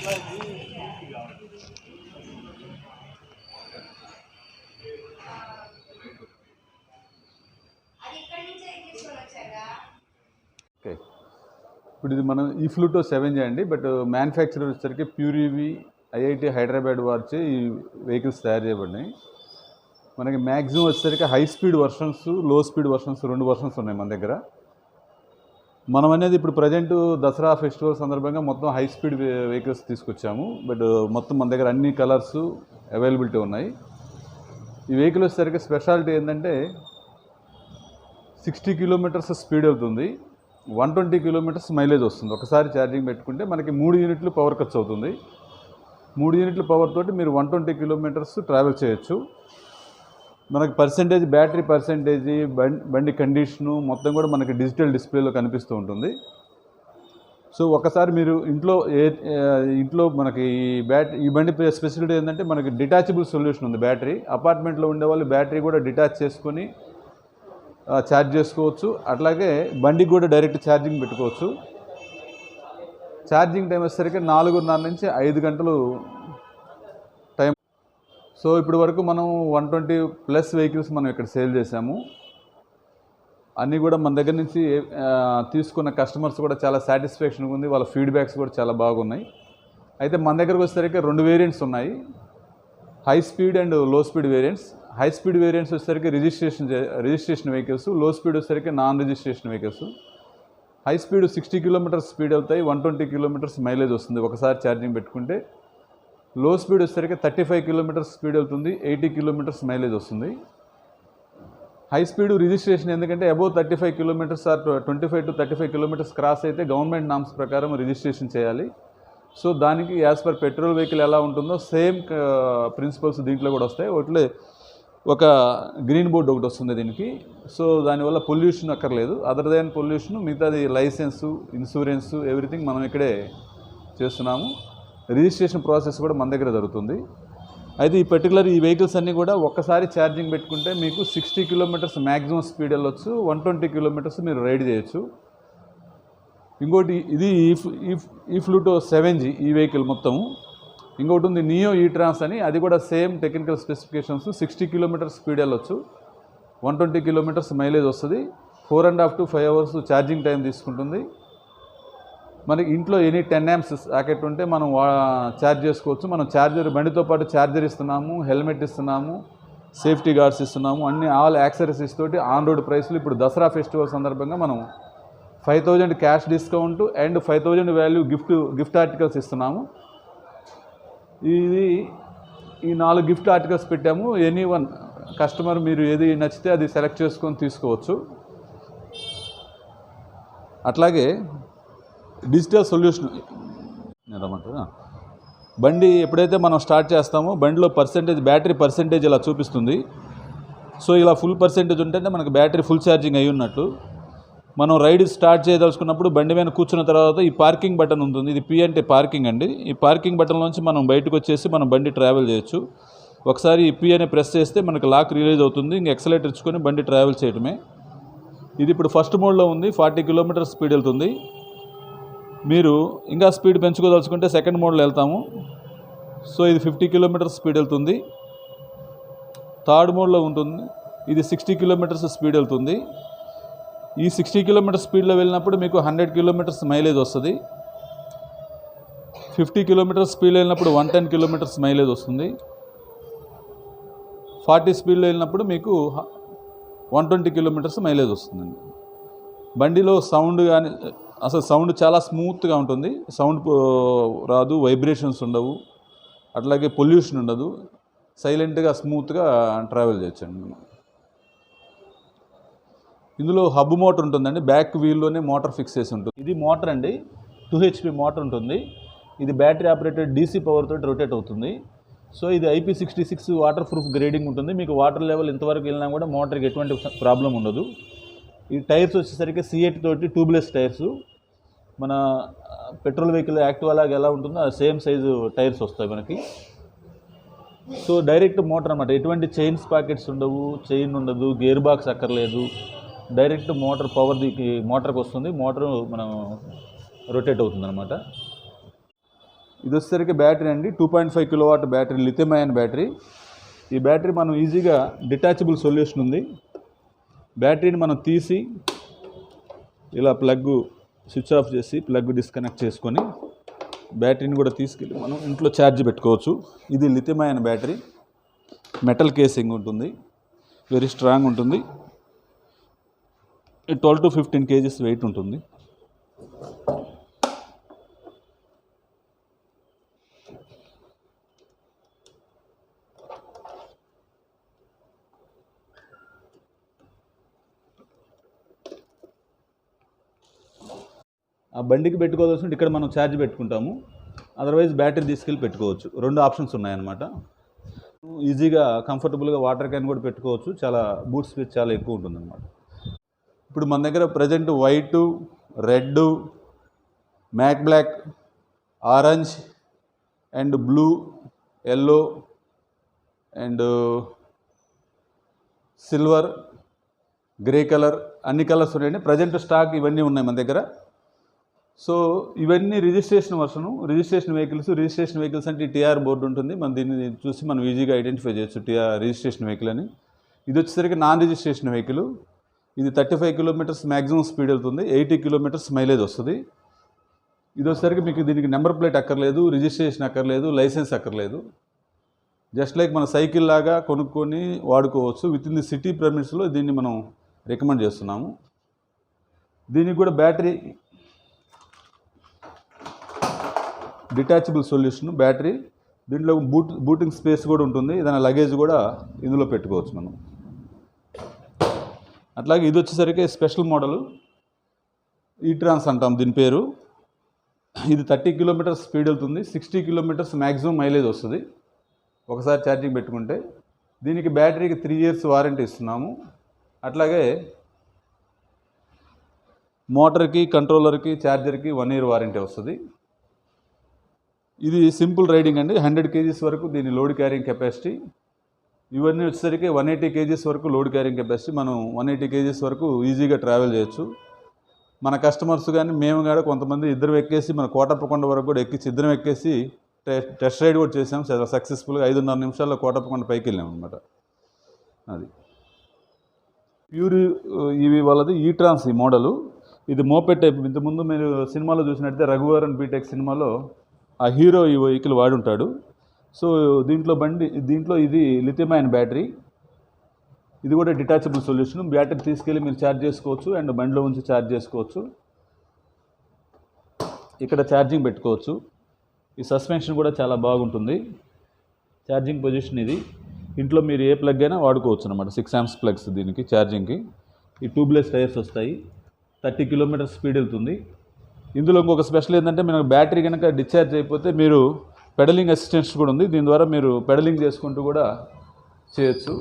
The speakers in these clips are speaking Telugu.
ఓకే, ఇప్పుడు ఇది మనం ఈ ఫ్లూటో 7J అండి. బట్ మ్యానుఫ్యాక్చరర్ వచ్చేసరికి ప్యూరీవి ఐఐటి హైదరాబాద్ వారిచే ఈ వెహికల్స్ తయారు చేయబడినాయి. మనకి మ్యాక్సిమం వచ్చేసరికి హై స్పీడ్ వర్షన్స్, లో స్పీడ్ వర్షన్స్, 2 వర్షన్స్ ఉన్నాయి మన దగ్గర. మనం అనేది ఇప్పుడు ప్రజెంట్ దసరా ఫెస్టివల్ సందర్భంగా మొత్తం హై స్పీడ్ వెహికల్స్ తీసుకొచ్చాము. బట్ మొత్తం మన దగ్గర అన్ని కలర్స్ అవైలబిలిటీ ఉన్నాయి. ఈ వెహికల్ వచ్చేసరికి స్పెషాలిటీ ఏంటంటే 60 కిలోమీటర్స్ స్పీడ్ అవుతుంది, 120 కిలోమీటర్స్ మైలేజ్ వస్తుంది. ఒకసారి ఛార్జింగ్ పెట్టుకుంటే మనకి 3 యూనిట్లు పవర్ ఖర్చు అవుతుంది. 3 యూనిట్ల పవర్ తోటి మీరు 120 కిలోమీటర్స్ ట్రావెల్ చేయొచ్చు. మనకి పర్సెంటేజ్, బ్యాటరీ పర్సెంటేజ్, బండి కండిషను మొత్తం కూడా మనకి డిజిటల్ డిస్ప్లేలో కనిపిస్తూ ఉంటుంది. సో ఒకసారి మీరు ఇంట్లో మనకి ఈ బండి స్పెషాలిటీ ఏంటంటే మనకి డిటాచబుల్ సొల్యూషన్ ఉంది. బ్యాటరీ అపార్ట్మెంట్లో ఉండేవాళ్ళు బ్యాటరీ కూడా డిటాచ్ చేసుకొని ఛార్జ్ చేసుకోవచ్చు. అట్లాగే బండికి కూడా డైరెక్ట్ ఛార్జింగ్ పెట్టుకోవచ్చు. ఛార్జింగ్ టైం వచ్చేసరికి 4:30 నుంచి 5 గంటలు టైం. సో ఇప్పటి వరకు మనం 120+ వెహికల్స్ మనం ఇక్కడ సేల్ చేసాము. అన్నీ కూడా మన దగ్గర నుంచి తీసుకున్న కస్టమర్స్ కూడా చాలా సాటిస్ఫాక్షన్గా ఉంది. వాళ్ళ ఫీడ్బ్యాక్స్ కూడా చాలా బాగున్నాయి. అయితే మన దగ్గరకు వచ్చేసరికి 2 వేరియంట్స్ ఉన్నాయి, హై స్పీడ్ అండ్ లో speed variants. High speed variants వచ్చేసరికి రిజిస్ట్రేషన్ వెహికల్స్, లో స్పీడ్ వచ్చేసరికి non registration vehicles. High speed 60 kilometres speed అవుతాయి, 120 కిలోమీటర్స్ మైలేజ్ వస్తుంది ఒకసారి ఛార్జింగ్ పెట్టుకుంటే. లో స్పీడ్ వచ్చేసరికి 35 కిలోమీటర్స్ స్పీడ్ అవుతుంది, 80 కిలోమీటర్స్ మైలేజ్ వస్తుంది. హై స్పీడ్ రిజిస్ట్రేషన్ ఎందుకంటే above 35 kilometres are 25 to 35 kilometres cross అయితే గవర్నమెంట్ నామ్స్ ప్రకారం రిజిస్ట్రేషన్ చేయాలి. సో దానికి యాజ్ పర్ పెట్రోల్ వెహికల్ ఎలా ఉంటుందో సేమ్ ప్రిన్సిపల్స్ దీంట్లో కూడా వస్తాయి. ఒకటి ఒక గ్రీన్ బోర్డ్ ఒకటి వస్తుంది దీనికి. సో దానివల్ల పొల్యూషన్ అక్కర్లేదు. అదర్ దాన్ పొల్యూషన్ మిగతాది లైసెన్సు, ఇన్సూరెన్సు, ఎవ్రీథింగ్ మనం ఇక్కడే చేస్తున్నాము. రిజిస్ట్రేషన్ ప్రాసెస్ కూడా మన దగ్గర జరుగుతుంది. అయితే ఈ పర్టికులర్ ఈ వెహికల్స్ అన్నీ కూడా ఒక్కసారి ఛార్జింగ్ పెట్టుకుంటే మీకు 60 కిలోమీటర్స్ మ్యాక్సిమం స్పీడ్ వెళ్ళొచ్చు, 120 కిలోమీటర్స్ మీరు రైడ్ చేయొచ్చు. ఇంకోటి ఇది ఈ ఫ్లూటో 7G ఈ వెహికల్ మొత్తము. ఇంకోటి ఉంది నియో ఈ-ట్రాన్స్ అని, అది కూడా same technical specifications. 60 kilometres speed వెళ్ళొచ్చు, 120 కిలోమీటర్స్ మైలేజ్ వస్తుంది, 4.5 to 5 hours ఛార్జింగ్ టైం తీసుకుంటుంది. మనకి ఇంట్లో ఎనీ 10 amps సాకెట్ ఉంటే మనం ఛార్జ్ చేసుకోవచ్చు. మనం ఛార్జర్ బండితో పాటు ఛార్జర్ ఇస్తున్నాము, హెల్మెట్ ఇస్తున్నాము, సేఫ్టీ గార్డ్స్ ఇస్తున్నాము, అన్ని ఆల్ యాక్సెసరీస్ తోటి ఆన్ రోడ్ ప్రైస్లు. ఇప్పుడు దసరా ఫెస్టివల్ సందర్భంగా మనం 5,000 cash discount and 5,000 value gift articles ఇస్తున్నాము. ఈ 4 గిఫ్ట్ ఆర్టికల్స్ పెట్టాము. ఎనీ వన్ కస్టమర్ మీరు ఏది నచ్చితే అది సెలెక్ట్ చేసుకొని తీసుకోవచ్చు. అట్లాగే డిజిటల్ సొల్యూషన్ ఏమంటారా, బండి ఎప్పుడైతే మనం స్టార్ట్ చేస్తామో బండిలో బ్యాటరీ పర్సెంటేజ్ ఇలా చూపిస్తుంది. సో ఇలా ఫుల్ పర్సెంటేజ్ ఉంటేనే మనకు బ్యాటరీ ఫుల్ ఛార్జింగ్ అయి ఉన్నట్టు. మనం రైడ్ స్టార్ట్ చేయదలుచుకున్నప్పుడు బండి మీద కూర్చున్న తర్వాత ఈ పార్కింగ్ బటన్ ఉంటుంది. ఇది P అంటే పార్కింగ్ అండి. ఈ పార్కింగ్ బటన్లోంచి మనం బయటకు వచ్చేసి మనం బండి ట్రావెల్ చేయొచ్చు. ఒకసారి ఈ P అని ప్రెస్ చేస్తే మనకు లాక్ రిలీజ్ అవుతుంది. ఇంక ఎక్సలేటర్ ఇచ్చుకొని బండి ట్రావెల్ చేయడమే. ఇది ఇప్పుడు ఫస్ట్ మోడ్లో ఉంది, 40 కిలోమీటర్స్ స్పీడ్ వెళ్తుంది. మీరు ఇంకా స్పీడ్ పెంచుకోదలుచుకుంటే సెకండ్ మోడ్లో వెళ్తాము. సో ఇది 50 కిలోమీటర్స్ స్పీడ్ వెళ్తుంది. థర్డ్ మోడ్లో ఉంటుంది, ఇది 60 కిలోమీటర్స్ స్పీడ్ వెళ్తుంది. ఈ 60 కిలోమీటర్స్ స్పీడ్లో వెళ్ళినప్పుడు మీకు 100 కిలోమీటర్స్ మైలేజ్ వస్తుంది. 50 కిలోమీటర్స్ స్పీడ్ వెళ్ళినప్పుడు 110 కిలోమీటర్స్ మైలేజ్ వస్తుంది. 40 స్పీడ్లో వెళ్ళినప్పుడు మీకు 120 కిలోమీటర్స్ మైలేజ్ వస్తుందండి. బండిలో సౌండ్ కానీ అసలు సౌండ్ చాలా స్మూత్గా ఉంటుంది. సౌండ్ రాదు, వైబ్రేషన్స్ ఉండవు, అట్లాగే పొల్యూషన్ ఉండదు. సైలెంట్గా స్మూత్గా ట్రావెల్ చేయొచ్చండి. ఇందులో హబ్ మోటార్ ఉంటుందండి. బ్యాక్ వీల్లోనే మోటార్ ఫిక్స్ చేసి ఉంటుంది. ఇది మోటార్ అండి, 2 HP మోటార్ ఉంటుంది. ఇది బ్యాటరీ ఆపరేటెడ్ DC పవర్ తోటి రొటేట్ అవుతుంది. సో ఇది IP66 వాటర్ ప్రూఫ్ గ్రేడింగ్ ఉంటుంది. మీకు వాటర్ లెవెల్ ఇంతవరకు వెళ్ళినా కూడా మోటార్కి ఎటువంటి ప్రాబ్లం ఉండదు. ఈ టైర్స్ వచ్చేసరికి C8 తోటి ట్యూబ్లెస్ టైర్స్. మన పెట్రోల్ వెహికల్ యాక్టివా లాగా ఎలా ఉంటుందో ఆ సేమ్ సైజు టైర్స్ వస్తాయి మనకి. సో డైరెక్ట్ మోటార్ అన్నమాట. ఎటువంటి చైన్స్ పాకెట్స్ ఉండవు, చైన్ ఉండదు, గేర్ బాక్స్ అక్కర్లేదు. డైరెక్ట్ మోటార్ పవర్ మోటార్కి వస్తుంది. మోటార్ మనం రొటేట్ అవుతుంది అనమాట. ఇది వచ్చేసరికి బ్యాటరీ అండి, 2.5 kilowatt battery, lithium ion battery. ఈ బ్యాటరీ మనం ఈజీగా డిటాచబుల్ సొల్యూషన్ ఉంది. బ్యాటరీని మనం తీసి ఇలా ప్లగ్ స్విచ్ ఆఫ్ చేసి ప్లగ్ డిస్కనెక్ట్ చేసుకొని బ్యాటరీని కూడా తీసుకెళ్ళి మనం ఇంట్లో ఛార్జ్ పెట్టుకోవచ్చు. ఇది lithium ion battery, metal casing ఉంటుంది, వెరీ స్ట్రాంగ్ ఉంటుంది. 12 to 15 kgs వెయిట్ ఉంటుంది. ఆ బండికి పెట్టుకోవాల్సి ఇక్కడ మనం ఛార్జ్ పెట్టుకుంటాము, అదర్వైజ్ బ్యాటరీ తీసుకెళ్ళి పెట్టుకోవచ్చు. 2 ఆప్షన్స్ ఉన్నాయన్నమాట. ఈజీగా కంఫర్టబుల్గా వాటర్ క్యాన్ కూడా పెట్టుకోవచ్చు. చాలా బూట్ స్పేస్ చాలా ఎక్కువ ఉంటుందన్నమాట. ఇప్పుడు మన దగ్గర present white, red, matte black, orange and blue, yellow and silver, grey colour, అన్ని కలర్స్ ఉన్నాయండి. ప్రజెంట్ స్టాక్ ఇవన్నీ ఉన్నాయి మన దగ్గర. సో ఇవన్నీ రిజిస్ట్రేషన్ రిజిస్ట్రేషన్ వెహికల్స్ అంటే టీఆర్ బోర్డు ఉంటుంది. మనం దీన్ని చూసి మనం ఈజీగా ఐడెంటిఫై చేయొచ్చు రిజిస్ట్రేషన్ వెహికల్ అని. ఇది వచ్చేసరికి నాన్ రిజిస్ట్రేషన్ వెహికల్. ఇది 35 కిలోమీటర్స్ మ్యాక్సిమం స్పీడ్ వెళ్తుంది, 80 కిలోమీటర్స్ మైలేజ్ వస్తుంది. ఇది వచ్చేసరికి మీకు దీనికి నెంబర్ ప్లేట్ అక్కర్లేదు, రిజిస్ట్రేషన్ అక్కర్లేదు, లైసెన్స్ అక్కర్లేదు. జస్ట్ లైక్ మన సైకిల్ లాగా కొనుక్కొని వాడుకోవచ్చు. విత్ ఇన్ ది సిటీ ప్రెమిస్లో దీన్ని మనం రికమెండ్ చేస్తున్నాము. దీనికి కూడా బ్యాటరీ డిటాచబుల్ సొల్యూషన్ బ్యాటరీ. దీంట్లో బూటింగ్ స్పేస్ కూడా ఉంటుంది, ఏదైనా లగేజ్ కూడా ఇందులో పెట్టుకోవచ్చు మనం. అట్లాగే ఇది వచ్చేసరికి స్పెషల్ మోడల్, ఈ-ట్రాన్స్ అంటాం దీని పేరు. ఇది 30 కిలోమీటర్స్ స్పీడ్ వెళ్తుంది, 60 కిలోమీటర్స్ మ్యాక్సిమం మైలేజ్ వస్తుంది ఒకసారి ఛార్జింగ్ పెట్టుకుంటే. దీనికి బ్యాటరీకి 3 years వారంటీ ఇస్తున్నాము. అట్లాగే మోటార్కి, కంట్రోలర్కి, ఛార్జర్కి 1 year వారంటీ వస్తుంది. ఇది సింపుల్ రైడింగ్ అండి, 100 kgs వరకు దీని లోడ్ క్యారింగ్ కెపాసిటీ. ఇవన్నీ వచ్చేసరికి 180 kgs వరకు లోడ్ క్యారింగ్ కెపాసిటీ. మనం 180 kgs వరకు ఈజీగా ట్రావెల్ చేయొచ్చు. మన కస్టమర్స్ కానీ మేము కూడా కొంతమంది ఇద్దరు ఎక్కేసి మన కోటప్పకొండ వరకు కూడా ఎక్కించి ఇద్దరం ఎక్కేసి టెస్ట్ రైడ్ కూడా చేసాం చాలా సక్సెస్ఫుల్గా. 5.5 నిమిషాల్లో కోటప్పకొండ పైకి వెళ్ళాం అనమాట. అది ప్యూర్ ఈవీ వాళ్ళది ఈ-ట్రాన్స్ ఈ మోడలు. ఇది మోపెడ్ టైప్. ఇంతకుముందు మీరు సినిమాలో చూసినట్టయితే రఘువరన్ బీటెక్ సినిమాలో ఆ హీరో ఈ వెహికల్ వాడుంటాడు. సో దీంట్లో ఇది లిథియం అయాన్ బ్యాటరీ. ఇది కూడా డిటాచబుల్ సొల్యూషన్. బ్యాటరీ తీసుకెళ్ళి మీరు ఛార్జ్ చేసుకోవచ్చు అండ్ బండిలో ఉంచి ఛార్జ్ చేసుకోవచ్చు. ఇక్కడ ఛార్జింగ్ పెట్టుకోవచ్చు. ఈ సస్పెన్షన్ కూడా చాలా బాగుంటుంది. ఛార్జింగ్ పొజిషన్ ఇది. ఇంట్లో మీరు ఏ ప్లగ్ అయినా వాడుకోవచ్చు అనమాట. 6 amps ప్లగ్స్ దీనికి ఛార్జింగ్కి. ఈ ట్యూబ్లెస్ టైర్స్ వస్తాయి, 30 కిలోమీటర్స్ స్పీడ్ వెళ్తుంది. ఇందులో ఇంకొక స్పెషల్ ఏంటంటే మీకు బ్యాటరీ కనుక డిశ్చార్జ్ అయిపోతే మీరు పెడలింగ్ అసిస్టెన్స్ కూడా ఉంది. దీని ద్వారా మీరు పెడలింగ్ చేసుకుంటూ కూడా చేయొచ్చు.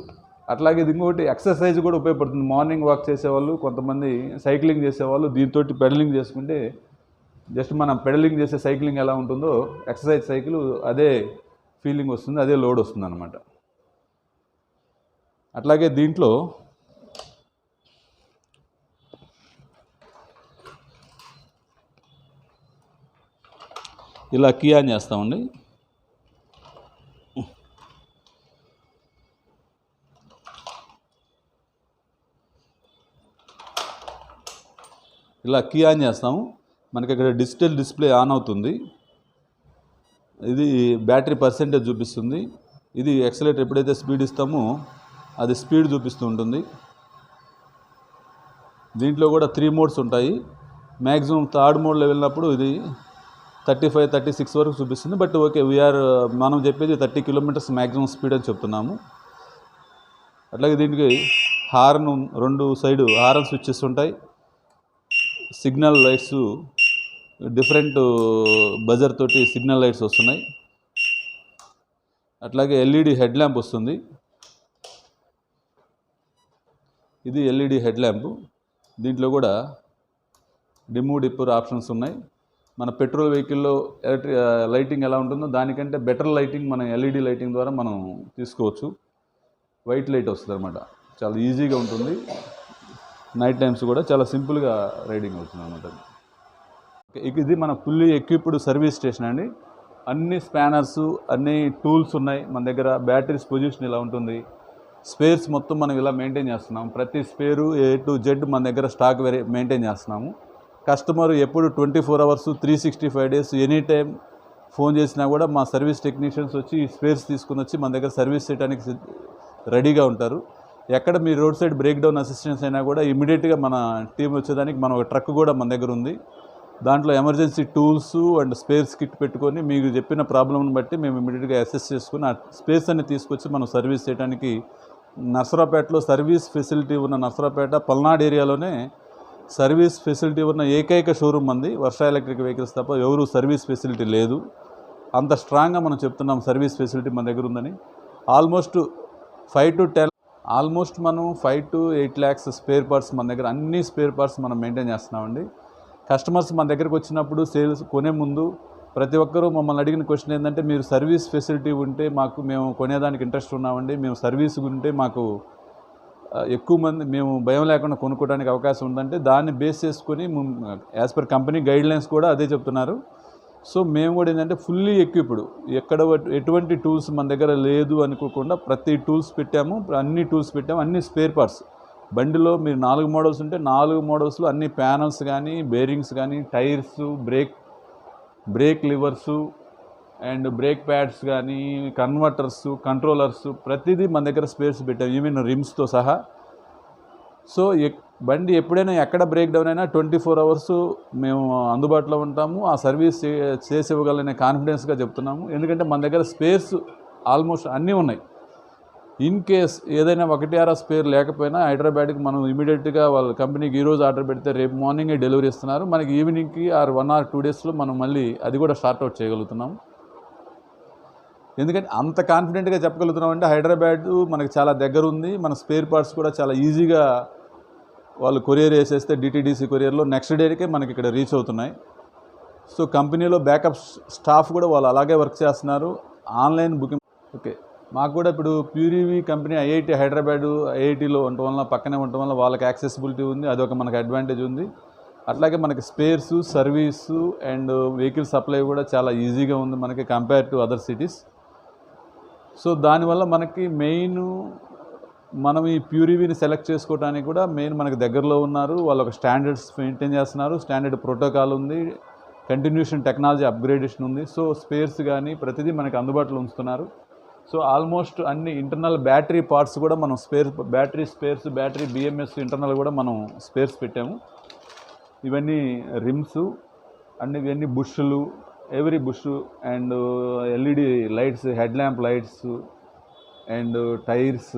అట్లాగే ఇది ఇంకొకటి ఎక్సర్సైజ్ కూడా ఉపయోగపడుతుంది. మార్నింగ్ వాక్ చేసేవాళ్ళు, కొంతమంది సైక్లింగ్ చేసేవాళ్ళు దీంతో పెడలింగ్ చేసుకుంటే జస్ట్ మనం పెడలింగ్ చేసే సైక్లింగ్ ఎలా ఉంటుందో ఎక్సర్సైజ్ సైకిల్ అదే ఫీలింగ్ వస్తుంది, అదే లోడ్ వస్తుంది అన్నమాట. అట్లాగే దీంట్లో ఇలా కీ ఆన్ చేస్తామండి. ఇలా కీ ఆన్ చేస్తాము, మనకి ఇక్కడ డిజిటల్ డిస్ప్లే ఆన్ అవుతుంది. ఇది బ్యాటరీ పర్సెంటేజ్ చూపిస్తుంది. ఇది యాక్సిలరేటర్ ఎప్పుడైతే స్పీడ్ ఇస్తామో అది స్పీడ్ చూపిస్తూ ఉంటుంది. దీంట్లో కూడా 3 modes ఉంటాయి. మ్యాక్సిమం 3rd మోడ్లో వెళ్ళినప్పుడు ఇది 35, 36 వరకు చూపిస్తుంది. బట్ ఓకే, మనం చెప్పేది 30 కిలోమీటర్స్ మ్యాక్సిమం స్పీడ్ అని చెప్తున్నాము. అట్లాగే దీనికి హార్న్ 2 సైడ్ హార్న్ స్విచ్చెస్ ఉంటాయి. సిగ్నల్ లైట్స్ డిఫరెంట్ బజర్ తోటి సిగ్నల్ లైట్స్ వస్తున్నాయి. అట్లాగే ఎల్ఈడి హెడ్ ల్యాంప్ వస్తుంది. ఇది ఎల్ఈడి హెడ్ ల్యాంపు. దీంట్లో కూడా డిమ్ డిప్పర్ ఆప్షన్స్ ఉన్నాయి. మన పెట్రోల్ వెహికల్లో లైటింగ్ ఎలా ఉంటుందో దానికంటే బెటర్ లైటింగ్ మనం ఎల్ఈడి లైటింగ్ ద్వారా మనం తీసుకోవచ్చు. వైట్ లైట్ వస్తుంది అనమాట. చాలా ఈజీగా ఉంటుంది. నైట్ టైమ్స్ కూడా చాలా సింపుల్గా రైడింగ్ అవుతుంది అనమాట. ఇది మన ఫుల్లీ ఎక్విప్డ్ సర్వీస్ స్టేషన్ అండి. అన్ని స్పానర్స్, అన్ని టూల్స్ ఉన్నాయి మన దగ్గర. బ్యాటరీస్ పొజిషన్ ఇలా ఉంటుంది. స్పేర్స్ మొత్తం మనం ఇలా మెయింటైన్ చేస్తున్నాం. ప్రతి స్పేరు A to Z మన దగ్గర స్టాక్ మెయింటైన్ చేస్తున్నాము. కస్టమర్ ఎప్పుడు 24 hours 365 days any time phone చేసినా కూడా మా సర్వీస్ టెక్నీషియన్స్ వచ్చి ఈ స్పేర్స్ తీసుకుని వచ్చి మన దగ్గర సర్వీస్ చేయడానికి రెడీగా ఉంటారు. ఎక్కడ మీ roadside breakdown assistance అయినా కూడా ఇమీడియట్గా మన టీం వచ్చేదానికి మన ఒక ట్రక్ కూడా మన దగ్గర ఉంది. దాంట్లో emergency tools and spares kit పెట్టుకొని మీకు చెప్పిన ప్రాబ్లమ్ని బట్టి మేము ఇమీడియట్గా అసెస్ చేసుకుని ఆ స్పేర్స్ అన్ని తీసుకొచ్చి మనం సర్వీస్ చేయడానికి నర్సరావుపేటలో సర్వీస్ ఫెసిలిటీ ఉన్న నర్సరావుపేట పల్నాడు ఏరియాలోనే సర్వీస్ ఫెసిలిటీ ఉన్న ఏకైక షోరూమ్ మంది వర్ష ఎలక్ట్రిక్ వెహికల్స్ తప్ప ఎవరు సర్వీస్ ఫెసిలిటీ లేదు. అంత స్ట్రాంగ్గా మనం చెప్తున్నాం సర్వీస్ ఫెసిలిటీ మన దగ్గర ఉందని. ఆల్మోస్ట్ 5 to 10 మనం 5 to 8 lakhs స్పేర్ పార్ట్స్ మన దగ్గర అన్ని స్పేర్ పార్ట్స్ మనం మెయింటైన్ చేస్తున్నామండి. కస్టమర్స్ మన దగ్గరకు వచ్చినప్పుడు సేల్స్ కొనే ముందు ప్రతి ఒక్కరూ మమ్మల్ని అడిగిన క్వశ్చన్ ఏంటంటే, మీరు సర్వీస్ ఫెసిలిటీ ఉంటే మేము కొనేదానికి ఇంట్రెస్ట్ ఉన్నామండి, మేము సర్వీస్ ఉంటే మాకు ఎక్కువ మంది మేము భయం లేకుండా కొనుక్కోవడానికి అవకాశం ఉందంటే దాన్ని బేస్ చేసుకొని యాజ్ పర్ కంపెనీ గైడ్లైన్స్ కూడా అదే చెప్తున్నారు. సో మేము కూడా ఏంటంటే ఫుల్లీ ఎక్విప్డ్, ఎక్కడ ఎటువంటి టూల్స్ మన దగ్గర లేదు అనుకోకుండా ప్రతి టూల్స్ పెట్టాము, అన్ని స్పేర్ పార్ట్స్. బండిలో మీరు 4 మోడల్స్ ఉంటే 4 మోడల్స్లో అన్ని ప్యానల్స్ కానీ, బేరింగ్స్ కానీ, tyres, brake levers and brake pads కానీ, కన్వర్టర్స్, కంట్రోలర్స్ ప్రతిదీ మన దగ్గర స్పేర్స్ పెట్టాము, ఈవెన్ రిమ్స్తో సహా. సో బండి ఎప్పుడైనా ఎక్కడ బ్రేక్ డౌన్ అయినా 24 hours మేము అందుబాటులో ఉంటాము. ఆ సర్వీస్ చేసి ఇవ్వగలనే కాన్ఫిడెన్స్గా చెప్తున్నాము. ఎందుకంటే మన దగ్గర స్పేర్స్ ఆల్మోస్ట్ అన్నీ ఉన్నాయి. ఇన్ కేస్ ఏదైనా 1-6 స్పేర్ లేకపోయినా హైదరాబాద్కి మనం ఇమీడియట్గా వాళ్ళ కంపెనీకి ఈరోజు ఆర్డర్ పెడితే రేపు మార్నింగే డెలివరీ ఇస్తున్నారు. మనకి ఈవినింగ్కి 1 or 2 daysలో మనం మళ్ళీ అది కూడా స్టార్ట్అవుట్ చేయగలుగుతున్నాం. ఎందుకంటే అంత కాన్ఫిడెంట్గా చెప్పగలుగుతున్నాం అంటే హైదరాబాద్ మనకి చాలా దగ్గర ఉంది. మన స్పేర్ పార్ట్స్ కూడా చాలా ఈజీగా వాళ్ళు కొరియర్ వేసేస్తే DTDC కొరియర్లో నెక్స్ట్ డేకే మనకి ఇక్కడ రీచ్ అవుతున్నాయి. సో కంపెనీలో బ్యాకప్ స్టాఫ్ కూడా వాళ్ళు అలాగే వర్క్ చేస్తున్నారు. Online booking okay. మాకు కూడా ఇప్పుడు ప్యూరివి కంపెనీ IIT హైదరాబాద్ IITలో ఉండటం వల్ల పక్కనే ఉండటం వల్ల వాళ్ళకి యాక్సెసిబిలిటీ ఉంది, అదొక మనకు అడ్వాంటేజ్ ఉంది. అట్లాగే మనకి స్పేర్సు, సర్వీసు అండ్ వెహికల్ సప్లై కూడా చాలా ఈజీగా ఉంది మనకి compare to other cities. So దానివల్ల మనకి మెయిన్ మనం ఈ ప్యూరివిని సెలెక్ట్ చేసుకోవడానికి కూడా మెయిన్ మనకి దగ్గరలో ఉన్నారు. వాళ్ళు ఒక స్టాండర్డ్స్ మెయింటైన్ చేస్తున్నారు, స్టాండర్డ్ ప్రోటోకాల్ ఉంది, కంటిన్యూషన్ టెక్నాలజీ అప్గ్రేడేషన్ ఉంది. సో స్పేర్స్ కానీ ప్రతిదీ మనకి అందుబాటులో ఉంచుతున్నారు. సో ఆల్మోస్ట్ అన్ని ఇంటర్నల్ బ్యాటరీ పార్ట్స్ కూడా మనం బ్యాటరీ BMS ఇంటర్నల్ కూడా మనం స్పేర్స్ పెట్టాము. ఇవన్నీ రిమ్స్ అండ్ ఇవన్నీ బుష్లు, every bush and LED lights, head lamp lights and tyres,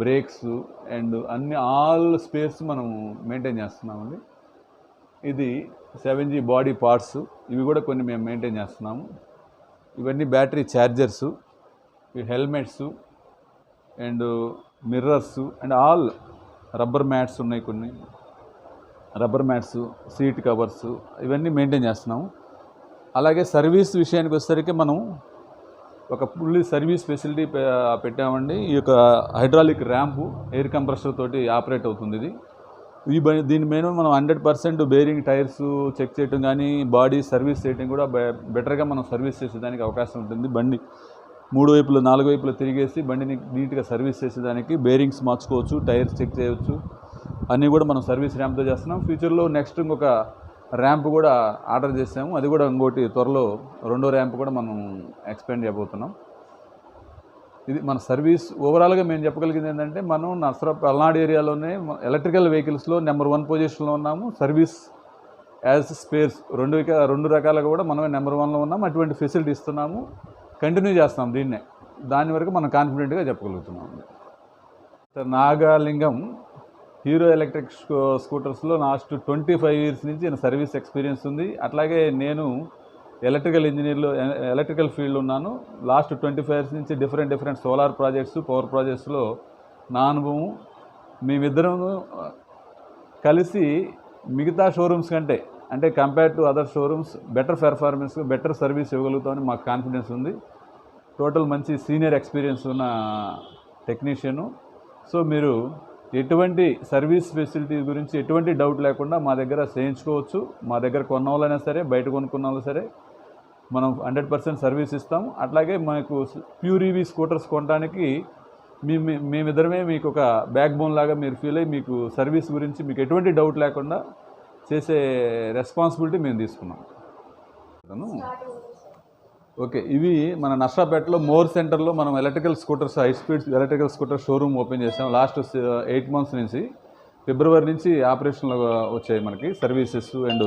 brakes and అన్ని ఆల్ స్పేర్స్ మనం మెయింటైన్ చేస్తున్నామండి. ఇది 7G బాడీ పార్ట్స్, ఇవి కూడా కొన్ని మేము మెయింటైన్ చేస్తున్నాము. ఇవన్నీ బ్యాటరీ ఛార్జర్సు, ఈ helmets and mirrors and all rubber mats ఉన్నాయి, కొన్ని రబ్బర్ మ్యాట్స్, సీట్ కవర్స్ ఇవన్నీ మెయింటైన్ చేస్తున్నాము. అలాగే సర్వీస్ విషయానికి వచ్చేసరికి మనం ఒక ఫుల్లీ సర్వీస్ ఫెసిలిటీ పెట్టామండి. ఈ యొక్క హైడ్రాలిక్ ర్యాంపు ఎయిర్ కంప్రెసర్ తోటి ఆపరేట్ అవుతుంది. దీని మీద మనం 100% బేరింగ్, టైర్స్ చెక్ చేయడం కానీ, బాడీ సర్వీస్ చేయడం కూడా బెటర్గా మనం సర్వీస్ చేసేదానికి అవకాశం ఉంటుంది. బండి 3 వైపులు 4 వైపులు తిరిగేసి బండిని నీట్గా సర్వీస్ చేసేదానికి బేరింగ్స్ మార్చుకోవచ్చు, టైర్స్ చెక్ చేయవచ్చు, అన్నీ కూడా మనం సర్వీస్ ర్యాంప్తో చేస్తున్నాం. ఫ్యూచర్లో నెక్స్ట్ ఇంకొక ర్యాంప్ కూడా ఆర్డర్ చేసాము, అది కూడా ఇంకోటి త్వరలో 2వ ర్యాంప్ కూడా మనం ఎక్స్పెండ్ చేయబోతున్నాం. ఇది మన సర్వీస్. ఓవరాల్గా మేము చెప్పగలిగింది ఏంటంటే, మనం పల్నాడు ఏరియాలోనే ఎలక్ట్రికల్ వెహికల్స్లో నెంబర్ 1 పొజిషన్లో ఉన్నాము. సర్వీస్ యాజ్ స్పేర్స్ రెండు రకాలుగా కూడా మనమే నెంబర్ 1లో ఉన్నాము. అటువంటి ఫెసిలిటీ ఇస్తున్నాము, కంటిన్యూ చేస్తాం దీన్నే. దాని వరకు మనం కాన్ఫిడెంట్గా చెప్పగలుగుతున్నాం. నాగలింగం హీరో ఎలక్ట్రిక్ స్కూటర్స్లో లాస్ట్ 25 years నుంచి నేను సర్వీస్ ఎక్స్పీరియన్స్ ఉంది. అట్లాగే నేను ఎలక్ట్రికల్ ఫీల్డ్ ఉన్నాను. లాస్ట్ 25 years నుంచి డిఫరెంట్ సోలార్ ప్రాజెక్ట్స్, పవర్ ప్రాజెక్ట్స్లో నా అనుభవం. మేమిద్దరం కలిసి మిగతా షోరూమ్స్ కంటే అంటే compare to other showrooms better performance, better service ఇవ్వగలుగుతామని మాకు కాన్ఫిడెన్స్ ఉంది. టోటల్ మంచి సీనియర్ ఎక్స్పీరియన్స్ ఉన్న టెక్నీషియను. సో మీరు ఎటువంటి సర్వీస్ ఫెసిలిటీ గురించి ఎటువంటి డౌట్ లేకుండా మా దగ్గర చేయించుకోవచ్చు. మా దగ్గర కొన్న వాళ్ళైనా సరే, బయట కొనుక్కున్న వాళ్ళు సరే, మనం 100% సర్వీస్ ఇస్తాం. అట్లాగే మనకు ప్యూర్ ఈవీ స్కూటర్స్ కొనడానికి మేమిద్దరమే మీకు ఒక బ్యాక్ బోన్ లాగా మీరు ఫీల్ అయ్యి మీకు సర్వీస్ గురించి మీకు ఎటువంటి డౌట్ లేకుండా చేసే రెస్పాన్సిబిలిటీ మేము తీసుకున్నాం. ఓకే, ఇవి మన నర్సాపేటలో మోర్ సెంటర్లో మనం electrical scooters, high speed electrical scooter showroom open చేసాం. లాస్ట్ 8 months నుంచి, ఫిబ్రవరి నుంచి ఆపరేషన్లో వచ్చాయి మనకి సర్వీసెస్ అండ్